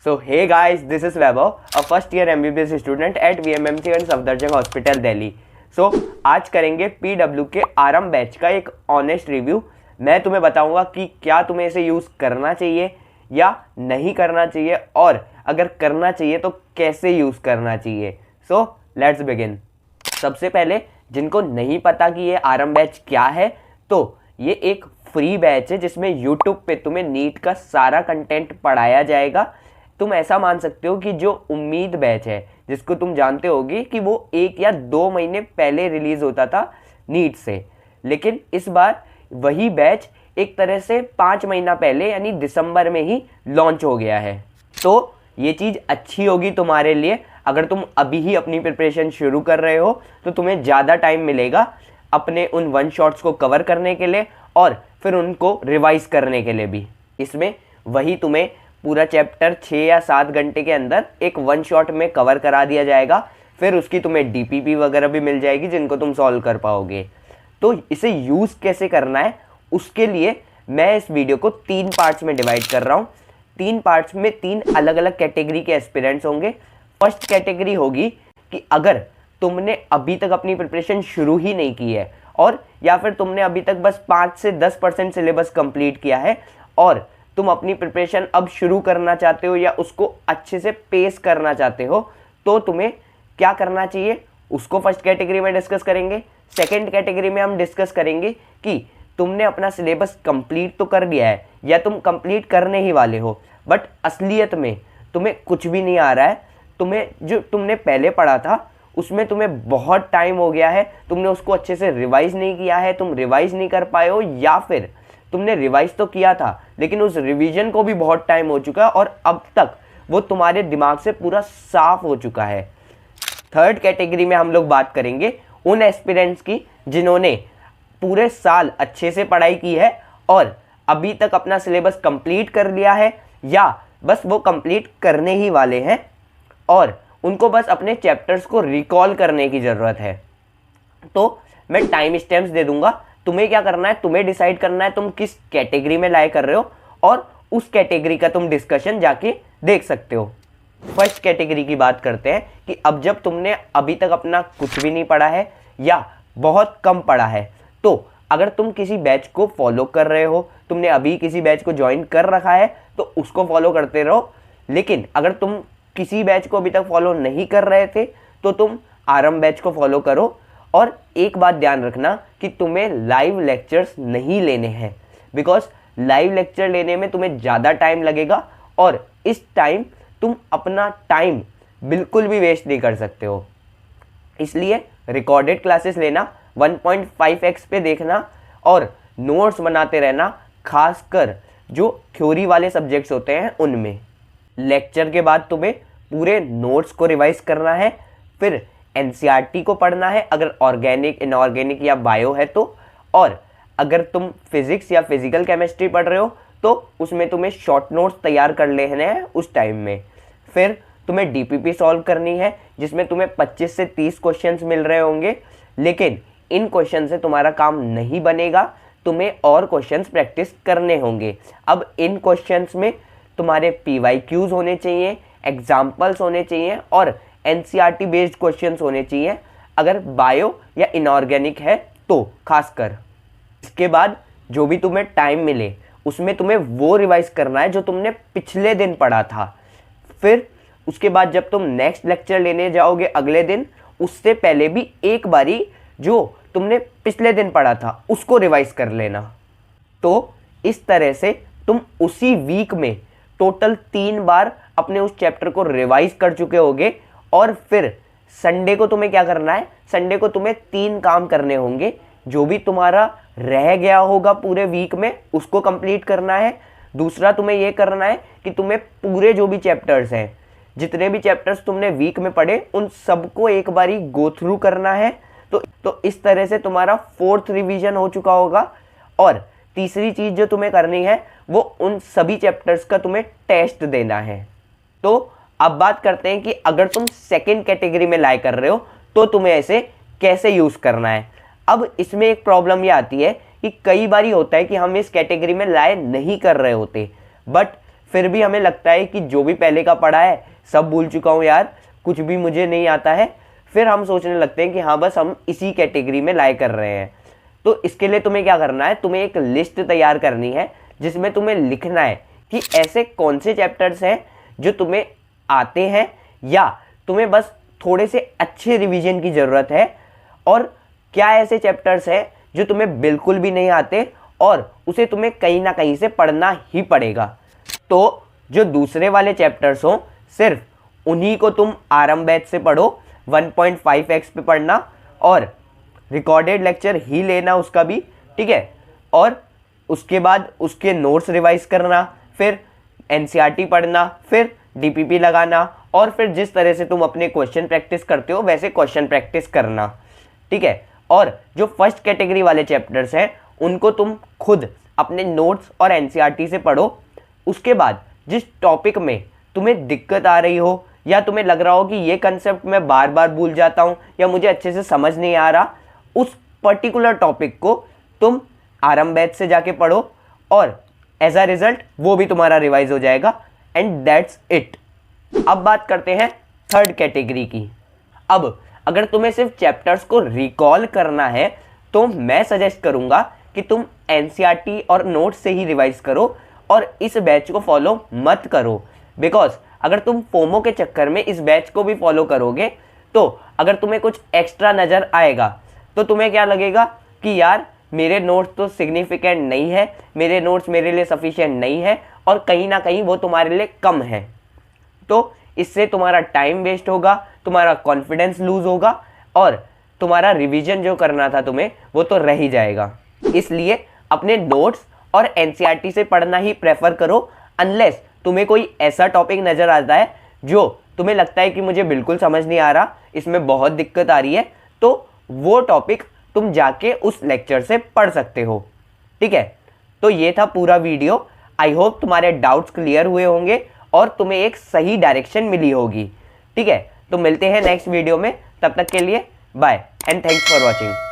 So hey guys, this is Vaibhav, a first year MBBS student at VMMC and Safdarjung hospital Delhi. So आज करेंगे PW के आरम batch का एक honest review. मैं तुम्हें बताऊंगा कि क्या तुम्हें इसे यूज़ करना चाहिए या नहीं करना चाहिए, और अगर करना चाहिए तो कैसे यूज़ करना चाहिए। So let's begin. सबसे पहले जिनको नहीं पता कि ये आरम बैच क्या है, तो ये एक फ्री बैच है जिसमें यूट्यूब पे तुम्हें नीट का सारा कंटेंट पढ़ाया जाएगा। तुम ऐसा मान सकते हो कि जो उम्मीद बैच है, जिसको तुम जानते होगे कि वो 1 या 2 महीने पहले रिलीज़ होता था नीट से, लेकिन इस बार वही बैच एक तरह से 5 महीना पहले यानी दिसंबर में ही लॉन्च हो गया है। तो ये चीज़ अच्छी होगी तुम्हारे लिए। अगर तुम अभी ही अपनी प्रिपरेशन शुरू कर रहे हो तो तुम्हें ज़्यादा टाइम मिलेगा अपने उन वन शॉट्स को कवर करने के लिए और फिर उनको रिवाइज करने के लिए भी। इसमें वही तुम्हें पूरा चैप्टर 6 या 7 घंटे के अंदर एक वन शॉट में कवर करा दिया जाएगा। फिर उसकी तुम्हें डीपीपी वगैरह भी मिल जाएगी जिनको तुम सॉल्व कर पाओगे। तो इसे यूज़ कैसे करना है, उसके लिए मैं इस वीडियो को 3 पार्ट्स में डिवाइड कर रहा हूँ। 3 पार्ट्स में 3 अलग अलग कैटेगरी के एस्पिरेंट्स होंगे। फर्स्ट कैटेगरी होगी कि अगर तुमने अभी तक अपनी प्रिपरेशन शुरू ही नहीं की है, और या फिर तुमने अभी तक बस 5 से 10% सिलेबस कंप्लीट किया है और तुम अपनी प्रिपरेशन अब शुरू करना चाहते हो या उसको अच्छे से पेस करना चाहते हो, तो तुम्हें क्या करना चाहिए उसको फर्स्ट कैटेगरी में डिस्कस करेंगे। सेकंड कैटेगरी में हम डिस्कस करेंगे कि तुमने अपना सिलेबस कंप्लीट तो कर लिया है या तुम कंप्लीट करने ही वाले हो, बट असलियत में तुम्हें कुछ भी नहीं आ रहा है। तुम्हें जो तुमने पहले पढ़ा था उसमें तुम्हें बहुत टाइम हो गया है, तुमने उसको अच्छे से रिवाइज नहीं किया है, तुम रिवाइज नहीं कर पाए हो, या फिर तुमने रिवाइज तो किया था लेकिन उस रिवीजन को भी बहुत टाइम हो चुका है और अब तक वो तुम्हारे दिमाग से पूरा साफ हो चुका है। थर्ड कैटेगरी में हम लोग बात करेंगे उन एस्पिरेंट्स की जिन्होंने पूरे साल अच्छे से पढ़ाई की है और अभी तक अपना सिलेबस कंप्लीट कर लिया है या बस वो कंप्लीट करने ही वाले हैं और उनको बस अपने चैप्टर्स को रिकॉल करने की ज़रूरत है। तो मैं टाइम स्टैम्प्स दे दूंगा, तुम्हें क्या करना है, तुम्हें डिसाइड करना है तुम किस कैटेगरी में लाए कर रहे हो और उस कैटेगरी का तुम डिस्कशन जाके देख सकते हो। फर्स्ट कैटेगरी की बात करते हैं कि अब जब तुमने अभी तक अपना कुछ भी नहीं पढ़ा है या बहुत कम पढ़ा है, तो अगर तुम किसी बैच को फॉलो कर रहे हो, तुमने अभी किसी बैच को ज्वाइन कर रखा है तो उसको फॉलो करते रहो। लेकिन अगर तुम किसी बैच को अभी तक फॉलो नहीं कर रहे थे तो तुम आरम बैच को फॉलो करो। और एक बात ध्यान रखना कि तुम्हें लाइव लेक्चर्स नहीं लेने हैं, बिकॉज लाइव लेक्चर लेने में तुम्हें ज़्यादा टाइम लगेगा और इस टाइम तुम अपना टाइम बिल्कुल भी वेस्ट नहीं कर सकते हो। इसलिए रिकॉर्डेड क्लासेस लेना, 1.5x पे देखना और नोट्स बनाते रहना, खासकर जो थ्योरी वाले सब्जेक्ट्स होते हैं उनमें। लेक्चर के बाद तुम्हें पूरे नोट्स को रिवाइज करना है, फिर एनसीईआरटी को पढ़ना है अगर ऑर्गेनिक, इनऑर्गेनिक या बायो है तो, और अगर तुम फिजिक्स या फिजिकल केमिस्ट्री पढ़ रहे हो तो उसमें तुम्हें शॉर्ट नोट्स तैयार कर लेने हैं उस टाइम में। फिर तुम्हें डीपीपी सॉल्व करनी है जिसमें तुम्हें 25 से 30 क्वेश्चंस मिल रहे होंगे, लेकिन इन क्वेश्चन से तुम्हारा काम नहीं बनेगा, तुम्हें और क्वेश्चंस प्रैक्टिस करने होंगे। अब इन क्वेश्चंस में तुम्हारे PYQs होने चाहिए, एग्जाम्पल्स होने चाहिए और एनसीईआरटी बेस्ड क्वेश्चंस होने चाहिए अगर बायो या इनऑर्गेनिक है तो खासकर। इसके बाद जो भी तुम्हें टाइम मिले उसमें तुम्हें वो रिवाइज करना है जो तुमने पिछले दिन पढ़ा था। फिर उसके बाद जब तुम नेक्स्ट लेक्चर लेने जाओगे अगले दिन, उससे पहले भी एक बारी जो तुमने पिछले दिन पढ़ा था उसको रिवाइज कर लेना। तो इस तरह से तुम उसी वीक में टोटल 3 बार अपने उस चैप्टर को रिवाइज कर चुके होगे। और फिर संडे को तुम्हें क्या करना है, संडे को तुम्हें 3 काम करने होंगे। जो भी तुम्हारा रह गया होगा पूरे वीक में उसको कंप्लीट करना है। दूसरा तुम्हें ये करना है कि तुम्हें पूरे जो भी चैप्टर्स हैं, जितने भी चैप्टर्स तुमने वीक में पढ़े, उन सबको एक बारी गो थ्रू करना है। तो इस तरह से तुम्हारा 4th रिवीजन हो चुका होगा। और तीसरी चीज़ जो तुम्हें करनी है वो उन सभी चैप्टर्स का तुम्हें टेस्ट देना है। तो अब बात करते हैं कि अगर तुम सेकंड कैटेगरी में लाए कर रहे हो तो तुम्हें ऐसे कैसे यूज़ करना है। अब इसमें एक प्रॉब्लम ये आती है कि कई बार होता है कि हम इस कैटेगरी में लाए नहीं कर रहे होते, बट फिर भी हमें लगता है कि जो भी पहले का पढ़ा है सब भूल चुका हूँ यार, कुछ भी मुझे नहीं आता है, फिर हम सोचने लगते हैं कि हाँ बस हम इसी कैटेगरी में लाए कर रहे हैं। तो इसके लिए तुम्हें क्या करना है, तुम्हें एक लिस्ट तैयार करनी है जिसमें तुम्हें लिखना है कि ऐसे कौन से चैप्टर्स हैं जो तुम्हें आते हैं या तुम्हें बस थोड़े से अच्छे रिवीजन की ज़रूरत है, और क्या ऐसे चैप्टर्स हैं जो तुम्हें बिल्कुल भी नहीं आते और उसे तुम्हें कहीं ना कहीं से पढ़ना ही पड़ेगा। तो जो दूसरे वाले चैप्टर्स हों सिर्फ उन्हीं को तुम आरंभ बैच से पढ़ो, 1.5x पे पढ़ना और रिकॉर्डेड लेक्चर ही लेना उसका भी, ठीक है। और उसके बाद उसके नोट्स रिवाइज करना, फिर एनसीईआरटी पढ़ना, फिर डीपीपी लगाना, और फिर जिस तरह से तुम अपने क्वेश्चन प्रैक्टिस करते हो वैसे क्वेश्चन प्रैक्टिस करना, ठीक है। और जो फर्स्ट कैटेगरी वाले चैप्टर्स हैं उनको तुम खुद अपने नोट्स और एनसीईआरटी से पढ़ो। उसके बाद जिस टॉपिक में तुम्हें दिक्कत आ रही हो या तुम्हें लग रहा हो कि ये कंसेप्ट मैं बार बार भूल जाता हूँ या मुझे अच्छे से समझ नहीं आ रहा, उस पर्टिकुलर टॉपिक को तुम आरंभ बैच से जाके पढ़ो और एज अ रिजल्ट वो भी तुम्हारा रिवाइज हो जाएगा, एंड दैट्स इट। अब बात करते हैं थर्ड कैटेगरी की। अब अगर तुम्हें सिर्फ चैप्टर्स को रिकॉल करना है तो मैं सजेस्ट करूंगा कि तुम एनसीईआरटी और नोट्स से ही रिवाइज करो और इस बैच को फॉलो मत करो, बिकॉज अगर तुम फोमो के चक्कर में इस बैच को भी फॉलो करोगे तो अगर तुम्हें कुछ एक्स्ट्रा नज़र आएगा तो तुम्हें क्या लगेगा कि यार मेरे नोट्स तो सिग्निफिकेंट नहीं है, मेरे नोट्स मेरे लिए सफिशिएंट नहीं है, और कहीं ना कहीं वो तुम्हारे लिए कम है। तो इससे तुम्हारा टाइम वेस्ट होगा, तुम्हारा कॉन्फिडेंस लूज होगा और तुम्हारा रिवीजन जो करना था तुम्हें वो तो रह ही जाएगा। इसलिए अपने नोट्स और एनसीईआरटी से पढ़ना ही प्रेफर करो, अनलेस तुम्हें कोई ऐसा टॉपिक नज़र आता है जो तुम्हें लगता है कि मुझे बिल्कुल समझ नहीं आ रहा, इसमें बहुत दिक्कत आ रही है, तो वो टॉपिक तुम जाके उस लेक्चर से पढ़ सकते हो, ठीक है। तो ये था पूरा वीडियो। आई होप तुम्हारे डाउट्स क्लियर हुए होंगे और तुम्हें एक सही डायरेक्शन मिली होगी, ठीक है। तो मिलते हैं नेक्स्ट वीडियो में, तब तक के लिए bye and thanks for watching.